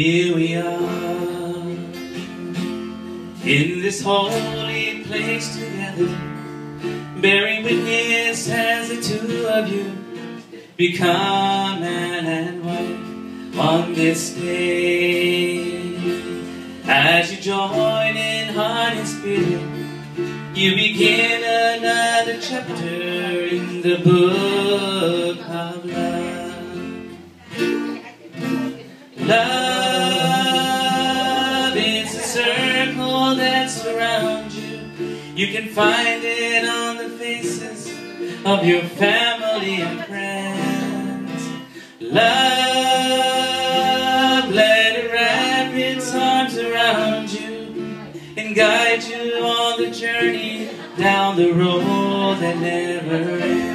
Here we are, in this holy place together, bearing witness as the two of you become man and wife on this day. As you join in heart and spirit, you begin another chapter in the book of love. Love is a circle that surrounds you. You can find it on the faces of your family and friends. Love, let it wrap its arms around you and guide you on the journey down the road that never ends.